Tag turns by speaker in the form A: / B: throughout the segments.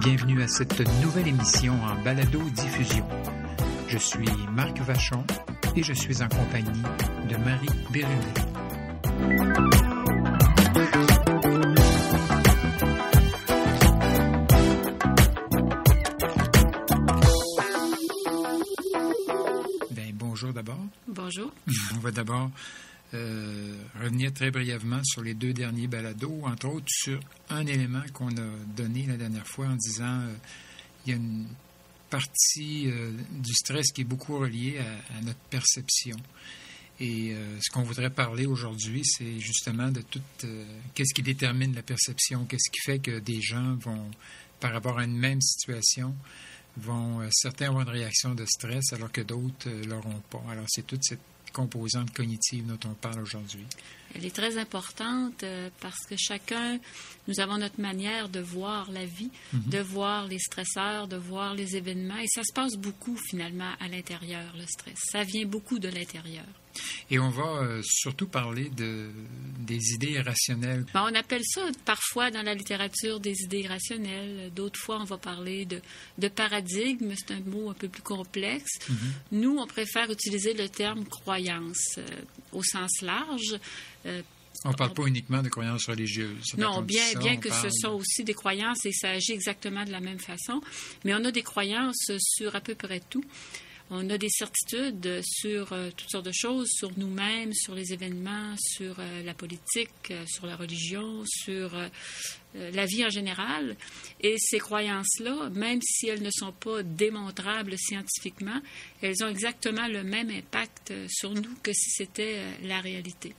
A: bienvenue à cette nouvelle émission en balado-diffusion. Je suis Marc Vachon et je suis en compagnie de Marie Bérubé. Bonjour d'abord.
B: Bonjour.
A: On va d'abord revenir très brièvement sur les deux derniers balados, entre autres sur un élément qu'on a donné la dernière fois en disant il y a une partie du stress qui est beaucoup reliée à notre perception. Et ce qu'on voudrait parler aujourd'hui, c'est justement de tout qu'est-ce qui détermine la perception, qu'est-ce qui fait que des gens vont, par rapport à une même situation, certains avoir une réaction de stress alors que d'autres ne l'auront pas. Alors, c'est toute cette composante cognitive dont on parle aujourd'hui.
B: Elle est très importante parce que chacun, nous avons notre manière de voir la vie, de voir les stresseurs, de voir les événements. Et ça se passe beaucoup, finalement, à l'intérieur, le stress. Ça vient beaucoup de l'intérieur.
A: Et on va surtout parler des idées irrationnelles.
B: On appelle ça parfois dans la littérature des idées irrationnelles. D'autres fois, on va parler de paradigme. C'est un mot un peu plus complexe. Nous, on préfère utiliser le terme croyance au sens large.
A: On ne parle pas uniquement de croyances religieuses.
B: Non, bien que ce sont aussi des croyances et ça agit exactement de la même façon. Mais on a des croyances sur à peu près tout. On a des certitudes sur toutes sortes de choses, sur nous-mêmes, sur les événements, sur la politique, sur la religion, sur la vie en général. Et ces croyances-là, même si elles ne sont pas démontrables scientifiquement, elles ont exactement le même impact sur nous que si c'était la réalité.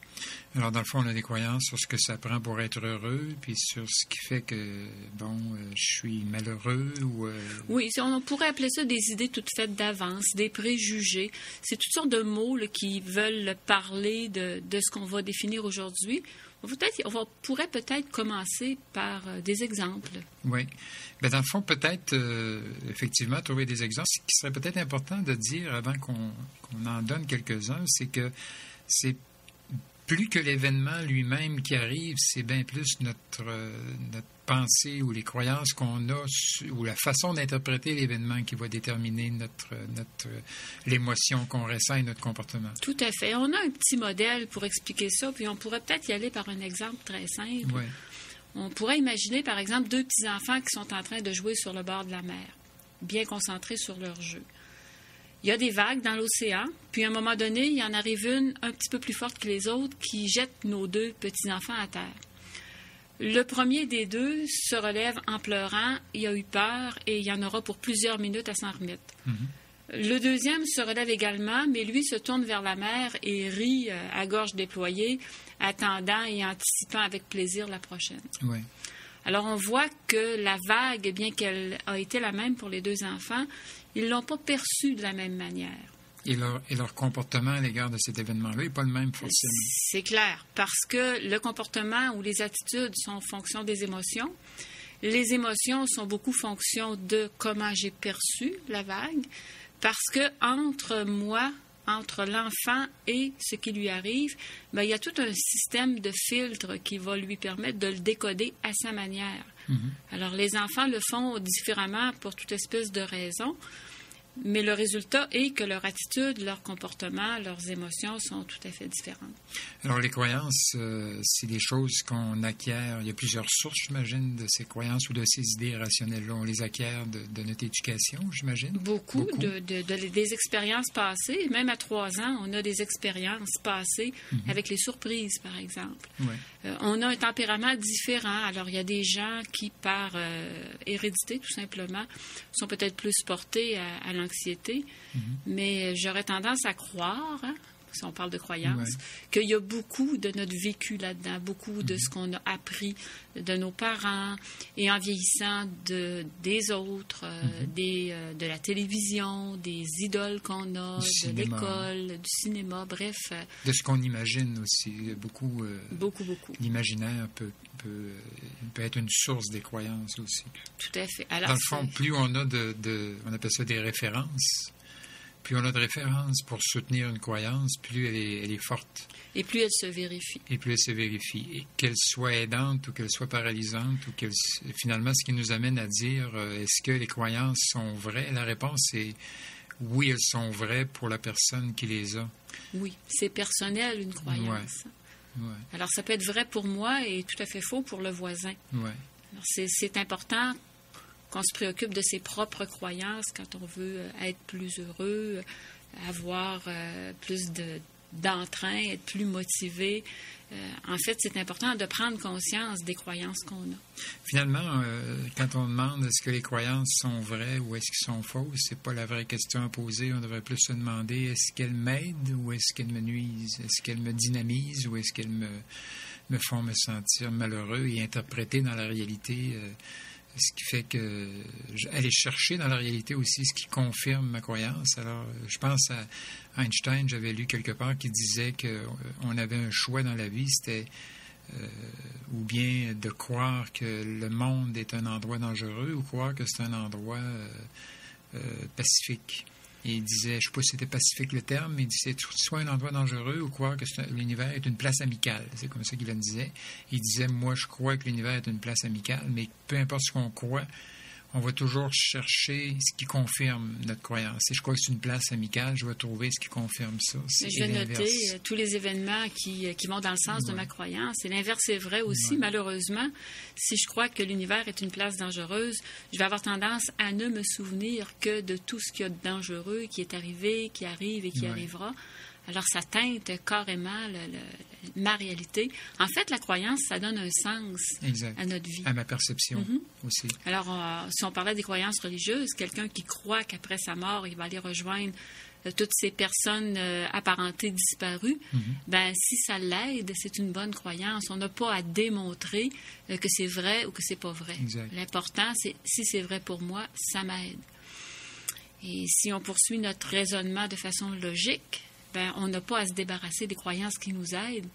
A: Alors, dans le fond, on a des croyances sur ce que ça prend pour être heureux, puis sur ce qui fait que, je suis malheureux ou...
B: Oui, on pourrait appeler ça des idées toutes faites d'avance, des préjugés. C'est toutes sortes de mots là, qui veulent parler de ce qu'on va définir aujourd'hui. On pourrait peut-être commencer par des exemples.
A: Oui. Bien, dans le fond, peut-être, effectivement, trouver des exemples. Ce qui serait peut-être important de dire avant qu'on en donne quelques-uns, c'est que c'est plus que l'événement lui-même qui arrive, c'est bien plus notre pensée ou les croyances qu'on a ou la façon d'interpréter l'événement qui va déterminer l'émotion qu'on ressent et notre comportement.
B: Tout à fait. On a un petit modèle pour expliquer ça, puis on pourrait peut-être y aller par un exemple très simple.
A: Oui.
B: On pourrait imaginer, par exemple, deux petits-enfants qui sont en train de jouer sur le bord de la mer, bien concentrés sur leur jeu. Il y a des vagues dans l'océan, puis à un moment donné, il y en arrive une un petit peu plus forte que les autres qui jette nos deux petits-enfants à terre. Le premier des deux se relève en pleurant, il a eu peur et il y en aura pour plusieurs minutes à s'en remettre. Le deuxième se relève également, mais lui se tourne vers la mer et rit à gorge déployée, attendant et anticipant avec plaisir la prochaine.
A: Oui.
B: Alors, on voit que la vague, bien qu'elle a été la même pour les deux enfants, ils ne l'ont pas perçue de la même manière.
A: Et leur comportement à l'égard de cet événement-là n'est pas le même, forcément.
B: C'est clair, parce que le comportement ou les attitudes sont en fonction des émotions. Les émotions sont beaucoup fonction de comment j'ai perçu la vague, parce que entre l'enfant et ce qui lui arrive, il y a tout un système de filtres qui va lui permettre de le décoder à sa manière. Alors, les enfants le font différemment pour toute espèce de raison, mais le résultat est que leur attitude, leur comportement, leurs émotions sont tout à fait différentes.
A: Alors, les croyances, c'est des choses qu'on acquiert. Il y a plusieurs sources, j'imagine, de ces croyances ou de ces idées irrationnelles-là. On les acquiert de notre éducation, j'imagine? Beaucoup.
B: Des expériences passées. Même à 3 ans, on a des expériences passées avec les surprises, par exemple.
A: Ouais.
B: On a un tempérament différent. Alors, il y a des gens qui, par hérédité, tout simplement, sont peut-être plus portés à l'anxiété. Mais j'aurais tendance à croire, si on parle de croyances, qu'il y a beaucoup de notre vécu là-dedans, beaucoup de ce qu'on a appris de nos parents et en vieillissant des autres, de la télévision, des idoles qu'on a, de l'école, du cinéma, bref.
A: De ce qu'on imagine aussi. Beaucoup. L'imaginaire peut être une source des croyances aussi.
B: Tout à fait. Alors,
A: dans le fond, plus on a on appelle ça des références, Plus on a de références pour soutenir une croyance, plus elle est forte.
B: Et plus elle se vérifie.
A: Et plus elle se vérifie. Et qu'elle soit aidante ou qu'elle soit paralysante, ou finalement, ce qui nous amène à dire, est-ce que les croyances sont vraies? La réponse est oui, elles sont vraies pour la personne qui les a.
B: Oui, c'est personnel, une croyance.
A: Ouais.
B: Alors, ça peut être vrai pour moi et tout à fait faux pour le voisin.
A: Ouais.
B: Alors, c'est important qu'on se préoccupe de ses propres croyances quand on veut être plus heureux, avoir plus d'entrain, être plus motivé. En fait, c'est important de prendre conscience des croyances qu'on a.
A: Finalement, quand on demande est-ce que les croyances sont vraies ou est-ce qu'elles sont fausses, c'est pas la vraie question à poser. On devrait plus se demander est-ce qu'elles m'aident ou est-ce qu'elles me nuisent? Est-ce qu'elles me dynamisent ou est-ce qu'elles me font me sentir malheureux et interpréter dans la réalité ce qui fait que aller chercher dans la réalité aussi ce qui confirme ma croyance. Alors, je pense à Einstein, j'avais lu quelque part qui disait qu'on avait un choix dans la vie, c'était ou bien de croire que le monde est un endroit dangereux ou croire que c'est un endroit pacifique. Et il disait, je ne sais pas si c'était pacifique le terme, mais il disait soit un endroit dangereux ou croire que l'univers est une place amicale. C'est comme ça qu'il en disait. Il disait, moi, je crois que l'univers est une place amicale, mais peu importe ce qu'on croit, on va toujours chercher ce qui confirme notre croyance. Si je crois que c'est une place amicale, je vais trouver ce qui confirme ça.
B: Je vais noter tous les événements qui vont dans le sens de ma croyance. Et l'inverse est vrai aussi. Malheureusement, si je crois que l'univers est une place dangereuse, je vais avoir tendance à ne me souvenir que de tout ce qu'il y a de dangereux qui est arrivé, qui arrive et qui arrivera. Alors, ça teinte carrément ma réalité. En fait, la croyance, ça donne un sens à notre vie.
A: À ma perception aussi.
B: Alors, si on parlait des croyances religieuses, quelqu'un qui croit qu'après sa mort, il va aller rejoindre toutes ces personnes apparentées disparues, ben si ça l'aide, c'est une bonne croyance. On n'a pas à démontrer que c'est vrai ou que c'est pas vrai. L'important, c'est si c'est vrai pour moi, ça m'aide. Et si on poursuit notre raisonnement de façon logique, ben, on n'a pas à se débarrasser des croyances qui nous aident,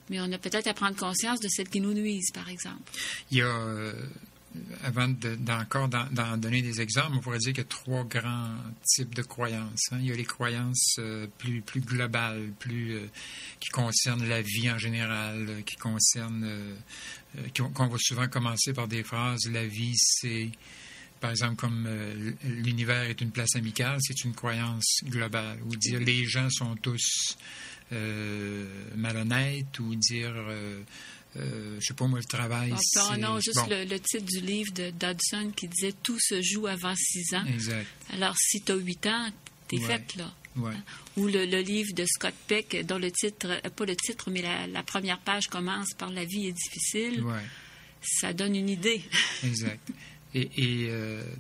B: mais on a peut-être à prendre conscience de celles qui nous nuisent, par exemple.
A: Il y a, avant d'en donner des exemples, on pourrait dire qu'il y a 3 grands types de croyances. Il y a les croyances plus globales, qui concernent la vie en général, qui concernent, qu'on va souvent commencer par des phrases « la vie, c'est ». Par exemple, comme l'univers est une place amicale, c'est une croyance globale. Ou dire les gens sont tous malhonnêtes, ou dire, je ne sais pas moi, le travail.
B: Non, juste le titre du livre de Dodson qui disait « Tout se joue avant 6 ans ».
A: Exact.
B: Alors, si tu as 8 ans, t'es faite, là.
A: Ouais.
B: Ou le livre de Scott Peck, dont le titre, pas le titre, mais la première page commence par « La vie est difficile ». Ça donne une idée.
A: Exact. Et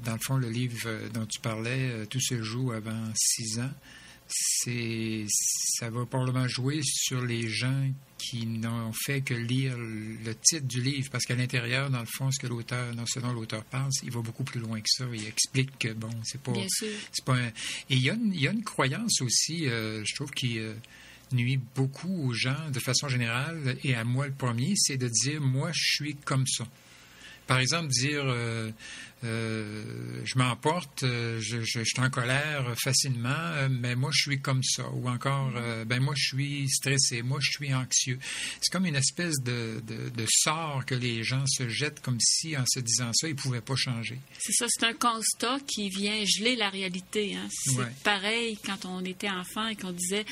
A: dans le fond, le livre dont tu parlais, Tout se joue avant 6 ans, ça va probablement jouer sur les gens qui n'ont fait que lire le titre du livre, parce qu'à l'intérieur, dans le fond, ce dont l'auteur parle, il va beaucoup plus loin que ça. Il explique que, bon, c'est pas...
B: Bien sûr.
A: C'est pas et il y a une croyance aussi, je trouve, qui nuit beaucoup aux gens, de façon générale, et à moi le premier, c'est de dire, moi, je suis comme ça. Par exemple, dire je m'emporte, je suis en colère facilement, mais moi je suis comme ça. Ou encore, moi je suis stressé, moi je suis anxieux. C'est comme une espèce de sort que les gens se jettent comme si, en se disant ça, ils ne pouvaient pas changer.
B: C'est ça, c'est un constat qui vient geler la réalité. Hein. C'est pareil quand on était enfant et qu'on disait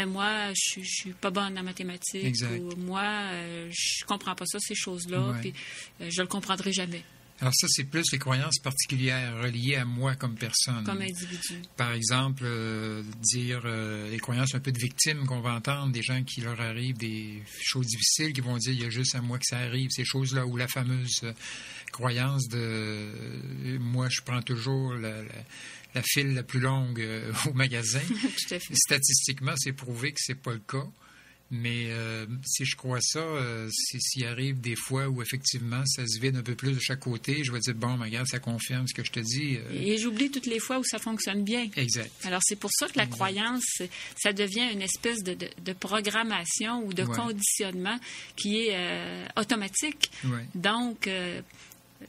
B: moi, je suis pas bonne en mathématiques.
A: Exact.
B: Ou moi, je comprends pas ça, ces choses-là, puis je le comprendrai jamais.
A: Alors ça, c'est plus les croyances particulières reliées à moi comme personne.
B: Comme individu.
A: Par exemple, dire les croyances un peu de victimes qu'on va entendre, des gens qui leur arrivent des choses difficiles, qui vont dire il y a juste à moi que ça arrive, ces choses-là, ou la fameuse croyance de moi, je prends toujours la file la plus longue au magasin.
B: Tout à fait.
A: Statistiquement, c'est prouvé que c'est pas le cas. Mais si je crois ça, s'il arrive des fois où effectivement ça se vide un peu plus de chaque côté, je vais dire, bon, regarde, ça confirme ce que je te dis.
B: Et j'oublie toutes les fois où ça fonctionne bien.
A: Exact.
B: Alors c'est pour ça que la croyance, ça devient une espèce de programmation ou de conditionnement qui est automatique, donc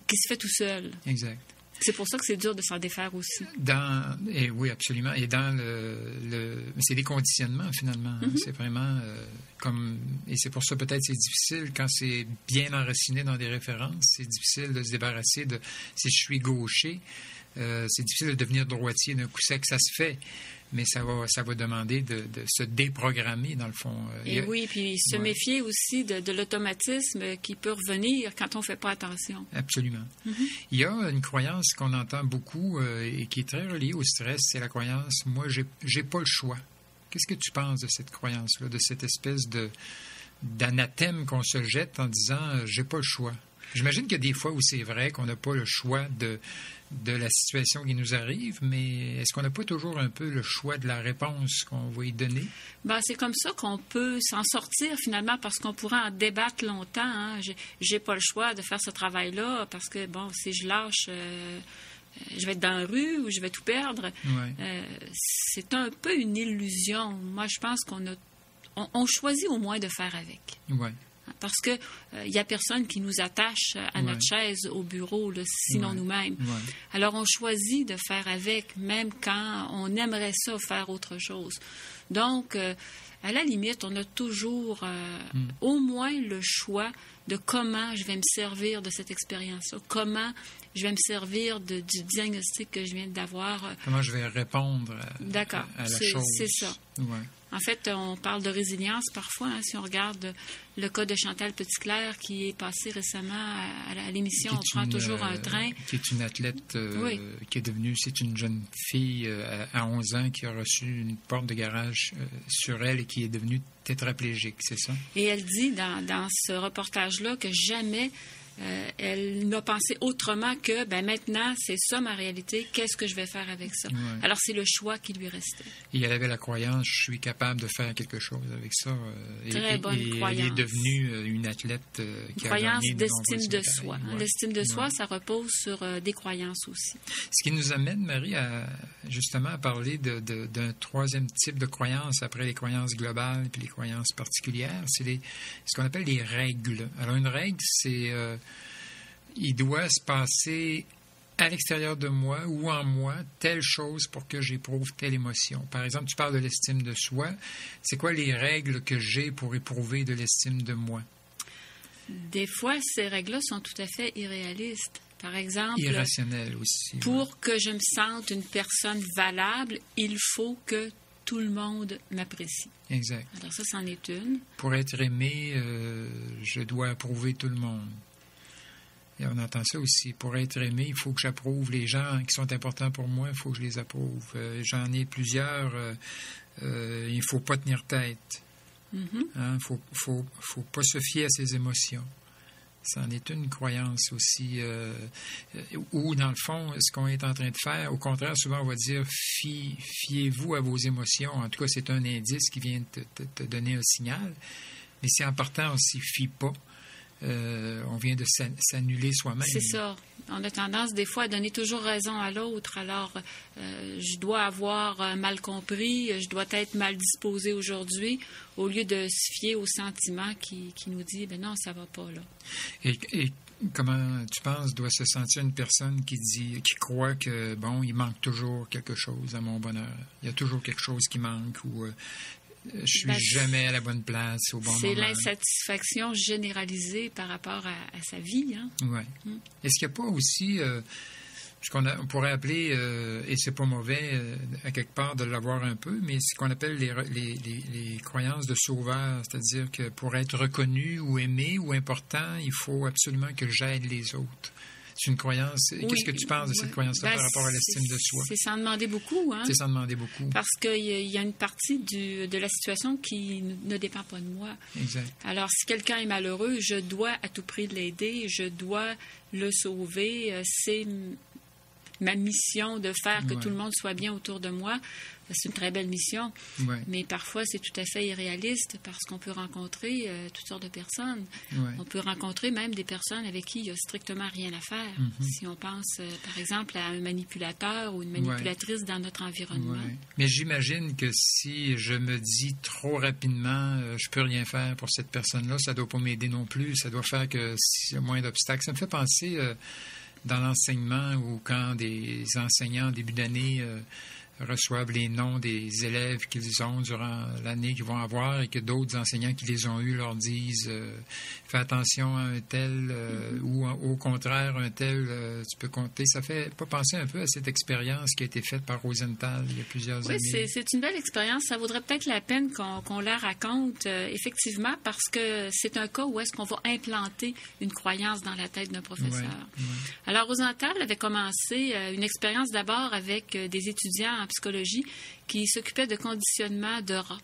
B: qui se fait tout seul.
A: Exact.
B: C'est pour ça que c'est dur de s'en défaire aussi.
A: Et oui, absolument. Et dans c'est des conditionnements, finalement.
B: Mm-hmm.
A: C'est vraiment et c'est pour ça, peut-être, c'est difficile quand c'est bien enraciné dans des références. C'est difficile de se débarrasser de... Si je suis gaucher, c'est difficile de devenir droitier d'un coup sec. Ça se fait, mais ça va demander de se déprogrammer, dans le fond.
B: Et oui, puis se méfier aussi de l'automatisme qui peut revenir quand on ne fait pas attention.
A: Absolument.
B: Mm-hmm.
A: Il y a une croyance qu'on entend beaucoup et qui est très reliée au stress, c'est la croyance « moi, j'ai pas le choix ». Qu'est-ce que tu penses de cette croyance-là, de cette espèce d'anathème qu'on se jette en disant « j'ai pas le choix ». J'imagine qu'il y a des fois où c'est vrai qu'on n'a pas le choix de la situation qui nous arrive, mais est-ce qu'on n'a pas toujours un peu le choix de la réponse qu'on va y donner?
B: Ben, c'est comme ça qu'on peut s'en sortir finalement, parce qu'on pourrait en débattre longtemps. Hein. J'ai pas le choix de faire ce travail-là parce que, bon, si je lâche, je vais être dans la rue ou je vais tout perdre.
A: Ouais.
B: C'est un peu une illusion. Moi, je pense on choisit au moins de faire avec.
A: Ouais.
B: Parce que il y a personne qui nous attache à notre chaise au bureau, là, sinon nous-mêmes.
A: Ouais.
B: Alors, on choisit de faire avec, même quand on aimerait ça faire autre chose. Donc, à la limite, on a toujours au moins le choix de comment je vais me servir de cette expérience-là, comment je vais me servir du diagnostic que je viens d'avoir.
A: Comment je vais répondre à la chose.
B: C'est ça.
A: Ouais.
B: En fait, on parle de résilience parfois. Hein, si on regarde le cas de Chantal Petitclerc qui est passée récemment à l'émission « On prend toujours un train ».
A: Qui est une athlète qui est devenue... C'est une jeune fille à 11 ans qui a reçu une porte de garage sur elle et qui est devenue tétraplégique, c'est ça? Et
B: elle dit dans ce reportage-là que jamais... elle n'a pensé autrement que maintenant, c'est ça ma réalité, qu'est-ce que je vais faire avec ça? Ouais. Alors, c'est le choix qui lui restait.
A: Et elle avait la croyance, je suis capable de faire quelque chose avec ça.
B: Très bonne croyance.
A: Elle est devenue une athlète qui a gagné
B: croyance d'estime de soi.
A: Ouais.
B: L'estime de soi, ça repose sur des croyances aussi.
A: Ce qui nous amène, Marie, justement à parler d'un troisième type de croyance après les croyances globales et les croyances particulières, c'est ce qu'on appelle les règles. Alors, une règle, c'est... il doit se passer à l'extérieur de moi ou en moi telle chose pour que j'éprouve telle émotion. Par exemple, tu parles de l'estime de soi. C'est quoi les règles que j'ai pour éprouver de l'estime de moi?
B: Des fois, ces règles-là sont tout à fait irréalistes. Par exemple,
A: irrationnelles aussi.
B: Pour que je me sente une personne valable, il faut que tout le monde m'apprécie.
A: Exact.
B: Alors ça, c'en est une.
A: Pour être aimé, je dois approuver tout le monde. Et on entend ça aussi. Pour être aimé, il faut que j'approuve les gens qui sont importants pour moi, il faut que je les approuve. J'en ai plusieurs. Il ne faut pas tenir tête. Il faut pas se fier à ses émotions. Ça en est une croyance aussi. Où, dans le fond, ce qu'on est en train de faire, au contraire, souvent on va dire fiez-vous à vos émotions. En tout cas, c'est un indice qui vient te donner un signal. Mais si en partant, on s'y fie pas, on vient de s'annuler soi-même.
B: C'est ça. On a tendance des fois à donner toujours raison à l'autre. Alors, je dois avoir mal compris, je dois être mal disposé aujourd'hui, au lieu de se fier au sentiment qui nous dit, ben non, ça va pas là.
A: Et comment tu penses doit se sentir une personne qui croit que, bon, il manque toujours quelque chose à mon bonheur. Il y a toujours quelque chose qui manque ou... je suis jamais à la bonne place au bon moment.
B: C'est l'insatisfaction généralisée par rapport à sa vie. Hein?
A: Oui. Est-ce qu'il n'y a pas aussi ce qu'on pourrait appeler, et c'est pas mauvais à quelque part de l'avoir un peu, mais ce qu'on appelle les croyances de sauveur, c'est-à-dire que pour être reconnu ou aimé ou important, il faut absolument que j'aide les autres. C'est une croyance. Oui, qu'est-ce que tu penses de cette croyance-là par rapport à l'estime de soi?
B: C'est sans demander beaucoup. Hein?
A: C'est sans demander beaucoup.
B: Parce qu'il y a une partie de la situation qui ne dépend pas de moi.
A: Exact.
B: Alors, si quelqu'un est malheureux, je dois à tout prix l'aider, je dois le sauver. C'est ma mission de faire que tout le monde soit bien autour de moi. C'est une très belle mission, mais parfois c'est tout à fait irréaliste parce qu'on peut rencontrer toutes sortes de personnes. On peut rencontrer même des personnes avec qui il n'y a strictement rien à faire. Si on pense, par exemple, à un manipulateur ou une manipulatrice dans notre environnement.
A: Mais j'imagine que si je me dis trop rapidement, je peux rien faire pour cette personne-là, ça ne doit pas m'aider non plus. Ça doit faire que s'il y a moins d'obstacles. Ça me fait penser... dans l'enseignement ou quand des enseignants en début d'année reçoivent les noms des élèves qu'ils ont durant l'année qu'ils vont avoir et que d'autres enseignants qui les ont eus leur disent fais attention à un tel ou au contraire un tel tu peux compter. Ça fait pas penser un peu à cette expérience qui a été faite par Rosenthal il y a plusieurs années.
B: Oui, c'est une belle expérience. Ça vaudrait peut-être la peine qu'on la raconte effectivement parce que c'est un cas où est-ce qu'on va implanter une croyance dans la tête d'un professeur.
A: Ouais.
B: Alors Rosenthal avait commencé une expérience d'abord avec des étudiants en psychologie qui s'occupaient de conditionnement de rats.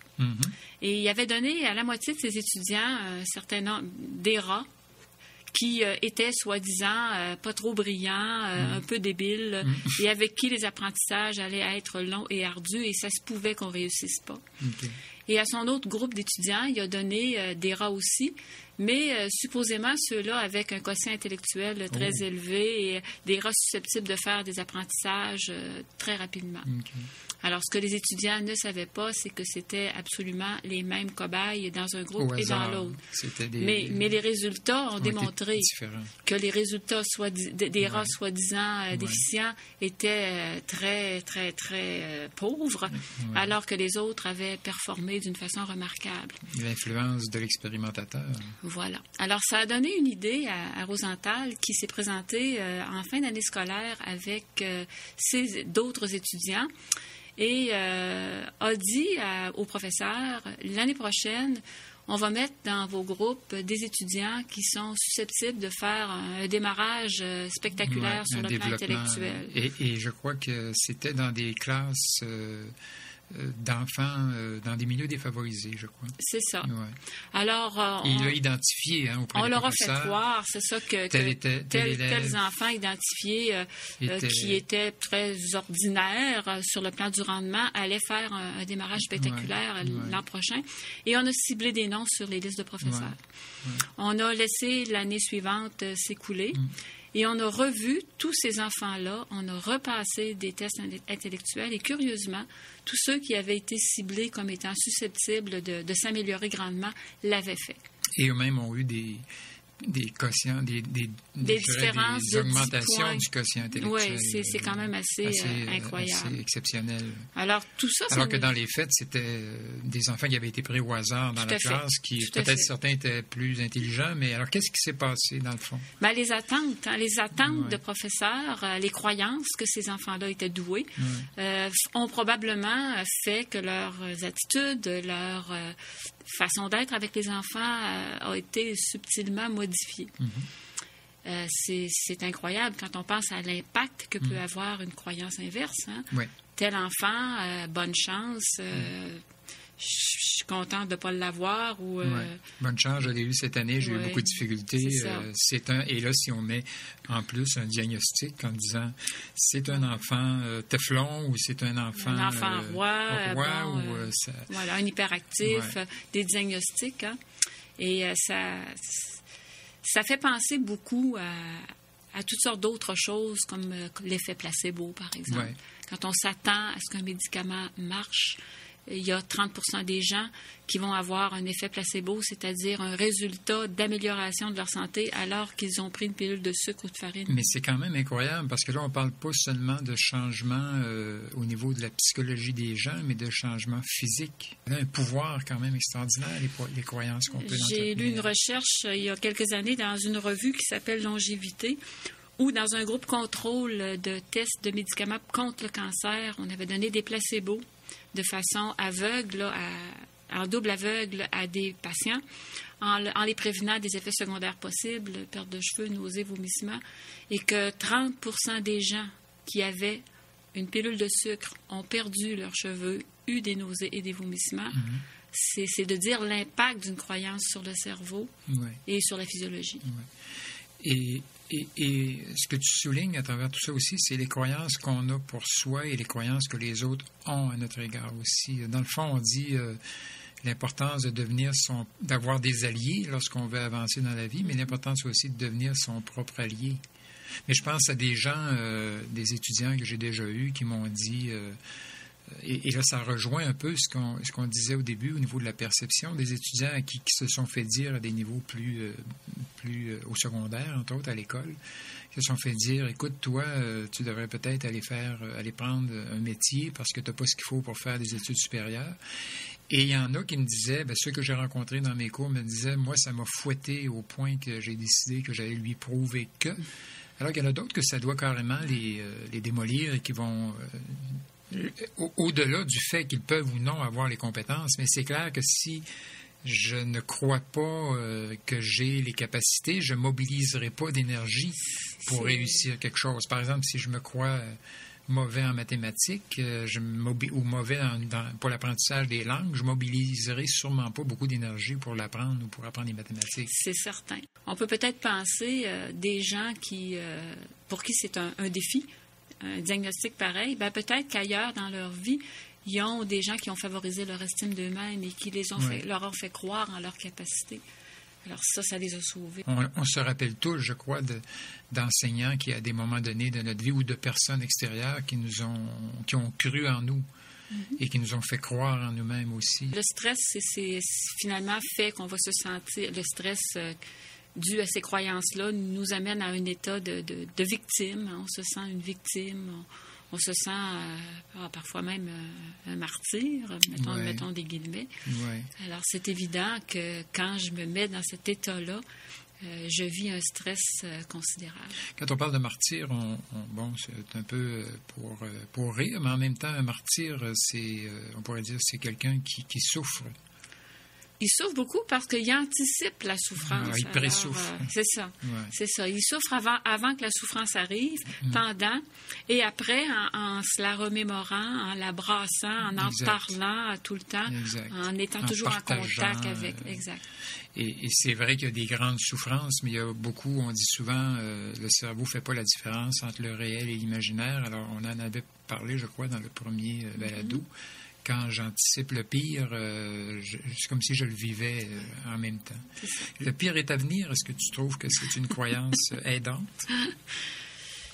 B: Et il avait donné à la moitié de ses étudiants un certain nombre des rats qui étaient soi-disant pas trop brillants, un peu débiles, et avec qui les apprentissages allaient être longs et ardus, et ça se pouvait qu'on réussisse pas. Et à son autre groupe d'étudiants, il a donné des rats aussi, mais supposément ceux-là avec un quotient intellectuel très élevé et des rats susceptibles de faire des apprentissages très rapidement. Alors, ce que les étudiants ne savaient pas, c'est que c'était absolument les mêmes cobayes dans un groupe et dans l'autre. Mais les résultats ont démontré que les résultats des rats soi-disant déficients étaient très, très, très pauvres, alors que les autres avaient performé d'une façon remarquable.
A: L'influence de l'expérimentateur.
B: Voilà. Alors, ça a donné une idée à Rosenthal qui s'est présenté en fin d'année scolaire avec d'autres étudiants et a dit au professeur, l'année prochaine, on va mettre dans vos groupes des étudiants qui sont susceptibles de faire un démarrage spectaculaire sur le plan intellectuel.
A: Et je crois que c'était dans des classes d'enfants dans des milieux défavorisés, je crois.
B: C'est ça.
A: Ouais.
B: Alors,
A: il l'a identifié auprès
B: on
A: des
B: leur
A: professeurs.
B: a fait croire, c'est ça, que tels enfants identifiés qui étaient très ordinaires sur le plan du rendement allaient faire un démarrage spectaculaire l'an prochain. Et on a ciblé des noms sur les listes de professeurs. On a laissé l'année suivante s'écouler. Et on a revu tous ces enfants-là, on a repassé des tests intellectuels et curieusement, tous ceux qui avaient été ciblés comme étant susceptibles de s'améliorer grandement l'avaient fait.
A: Et eux-mêmes ont eu des quotients, des
B: différences,
A: des augmentations du quotient intellectuel.
B: Oui, c'est quand même assez incroyable.
A: Assez exceptionnel.
B: Alors, tout ça...
A: Alors que dans les faits, c'était des enfants qui avaient été pris au hasard dans la classe, qui peut-être certains étaient plus intelligents, mais alors qu'est-ce qui s'est passé dans le fond?
B: Bien, les attentes de professeurs, les croyances que ces enfants-là étaient doués, ont probablement fait que leurs attitudes, leur façon d'être avec les enfants a été subtilement modifiée. C'est incroyable quand on pense à l'impact que peut avoir une croyance inverse. Hein? Tel enfant, bonne chance, je suis contente de ne pas l'avoir.
A: Bonne chance, je l'ai eu cette année, j'ai eu beaucoup de difficultés. Et là, si on met en plus un diagnostic en disant c'est un enfant Teflon ou c'est un enfant...
B: Un enfant roi,
A: voilà,
B: un hyperactif, des diagnostics. Hein? Et ça fait penser beaucoup à toutes sortes d'autres choses, comme l'effet placebo, par exemple. Quand on s'attend à ce qu'un médicament marche, il y a 30% des gens qui vont avoir un effet placebo, c'est-à-dire un résultat d'amélioration de leur santé alors qu'ils ont pris une pilule de sucre ou de farine. Mais
A: c'est quand même incroyable parce que là, on ne parle pas seulement de changement au niveau de la psychologie des gens, mais de changement physique. Il y a un pouvoir quand même extraordinaire, les croyances qu'on peut entretenir.
B: J'ai lu une recherche il y a quelques années dans une revue qui s'appelle Longévité, où dans un groupe contrôle de tests de médicaments contre le cancer, on avait donné des placebos de façon aveugle, en double aveugle à des patients, en les prévenant des effets secondaires possibles, perte de cheveux, nausées, vomissements, et que 30% des gens qui avaient une pilule de sucre ont perdu leurs cheveux, eu des nausées et des vomissements. C'est de dire l'impact d'une croyance sur le cerveau et sur la physiologie.
A: Et ce que tu soulignes à travers tout ça aussi, c'est les croyances qu'on a pour soi et les croyances que les autres ont à notre égard aussi. Dans le fond, on dit l'importance d'avoir des alliés lorsqu'on veut avancer dans la vie, mais l'importance aussi de devenir son propre allié. Mais je pense à des gens, des étudiants que j'ai déjà eus qui m'ont dit Et là, ça rejoint un peu ce qu'on disait au début au niveau de la perception des étudiants qui se sont fait dire à des niveaux plus au secondaire, entre autres à l'école, qui se sont fait dire, écoute, toi, tu devrais peut-être aller prendre un métier parce que tu n'as pas ce qu'il faut pour faire des études supérieures. Et il y en a qui me disaient, ceux que j'ai rencontrés dans mes cours me disaient, moi, ça m'a fouetté au point que j'ai décidé que j'allais lui prouver que. Alors qu'il y en a d'autres que ça doit carrément les démolir et qui vont... au-delà du fait qu'ils peuvent ou non avoir les compétences, mais c'est clair que si je ne crois pas que j'ai les capacités, je ne mobiliserai pas d'énergie pour réussir quelque chose. Par exemple, si je me crois mauvais en mathématiques ou mauvais pour l'apprentissage des langues, je mobiliserai sûrement pas beaucoup d'énergie pour l'apprendre ou pour apprendre les mathématiques.
B: C'est certain. On peut peut-être penser des gens pour qui c'est un défi, un diagnostic pareil, peut-être qu'ailleurs dans leur vie, ils ont des gens qui ont favorisé leur estime d'eux-mêmes et qui leur ont fait croire en leur capacité. Alors ça les a sauvés.
A: On se rappelle tous, je crois, d'enseignants qui, à des moments donnés de notre vie, ou de personnes extérieures qui ont cru en nous et qui nous ont fait croire en nous-mêmes aussi.
B: Le stress, c'est finalement fait qu'on va se sentir... Le stress dû à ces croyances-là nous amène à un état de victime. On se sent une victime. On se sent parfois même un martyr, mettons des guillemets. Ouais. Alors, c'est évident que quand je me mets dans cet état-là, je vis un stress considérable.
A: Quand on parle de martyr, c'est un peu pour rire, mais en même temps, un martyr, on pourrait dire, c'est quelqu'un qui souffre.
B: Il souffre beaucoup parce qu'il anticipe la souffrance.
A: Il pressouffre.
B: C'est ça. Ouais. C'est ça. Il souffre avant que la souffrance arrive, pendant, et après, en se la remémorant, en la brassant, en parlant tout le temps, en étant toujours en contact avec. Exact.
A: Et c'est vrai qu'il y a des grandes souffrances, mais il y a beaucoup, on dit souvent, le cerveau ne fait pas la différence entre le réel et l'imaginaire. Alors, on en avait parlé, je crois, dans le premier balado. Quand j'anticipe le pire, c'est comme si je le vivais en même temps. Le pire est à venir. Est-ce que tu trouves que c'est une croyance aidante?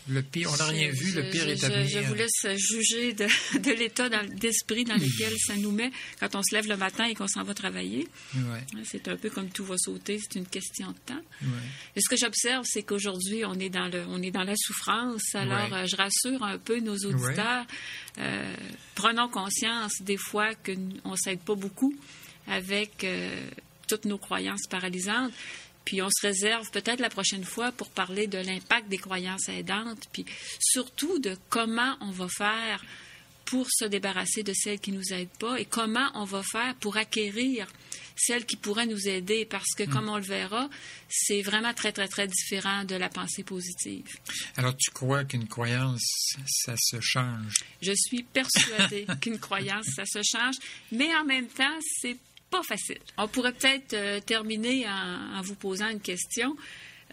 A: Le pire, on n'a rien vu, le pire est à venir.
B: Je vous laisse juger de l'état d'esprit dans lequel ça nous met quand on se lève le matin et qu'on s'en va travailler. Ouais. C'est un peu comme tout va sauter, c'est une question de temps. Ouais. Et ce que j'observe, c'est qu'aujourd'hui, on est dans la souffrance. Alors, je rassure un peu nos auditeurs. Prenons conscience des fois qu'on ne s'aide pas beaucoup avec toutes nos croyances paralysantes. Puis on se réserve peut-être la prochaine fois pour parler de l'impact des croyances aidantes, puis surtout de comment on va faire pour se débarrasser de celles qui ne nous aident pas et comment on va faire pour acquérir celles qui pourraient nous aider. Parce que, comme on le verra, c'est vraiment très, très, très différent de la pensée positive.
A: Alors, tu crois qu'une croyance, ça se change? Je
B: suis persuadée qu'une croyance, ça se change, mais en même temps, c'est pas facile. On pourrait peut-être terminer en vous posant une question.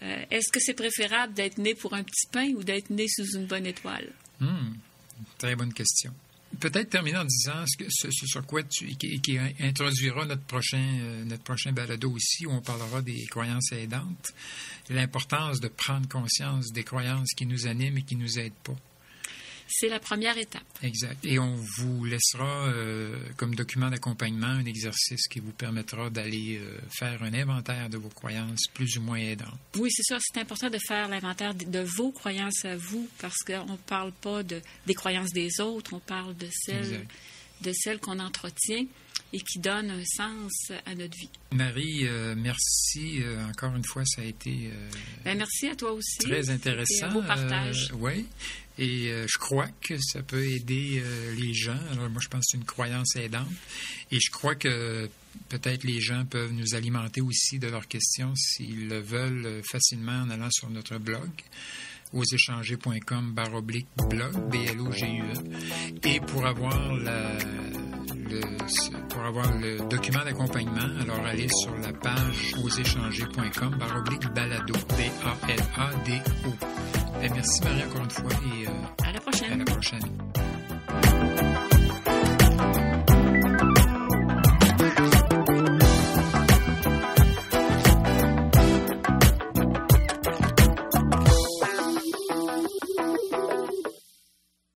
B: Est-ce que c'est préférable d'être né pour un petit pain ou d'être né sous une bonne étoile?
A: Très bonne question. Peut-être terminer en disant ce sur quoi qui introduira notre prochain balado aussi, où on parlera des croyances aidantes, l'importance de prendre conscience des croyances qui nous animent et qui ne nous aident pas.
B: C'est la première étape.
A: Exact. Et on vous laissera comme document d'accompagnement un exercice qui vous permettra d'aller faire un inventaire de vos croyances plus ou moins aidantes. Oui,
B: c'est ça. C'est important de faire l'inventaire de vos croyances à vous parce qu'on ne parle pas des croyances des autres, on parle de celles qu'on entretient et qui donnent un sens à notre vie.
A: Marie, merci. Encore une fois, ça a été...
B: merci à toi aussi.
A: Très intéressant.
B: C'était un beau partage.
A: Oui. Et je crois que ça peut aider les gens. Alors, moi, je pense que c'est une croyance aidante. Et je crois que peut-être les gens peuvent nous alimenter aussi de leurs questions s'ils le veulent facilement en allant sur notre blog, oséchanger.com/blog, BLOGUE. Et pour avoir le document d'accompagnement, alors allez sur la page oséchanger.com/balado, BALADO. Merci Marie encore une fois et
B: à la prochaine.
A: À la prochaine.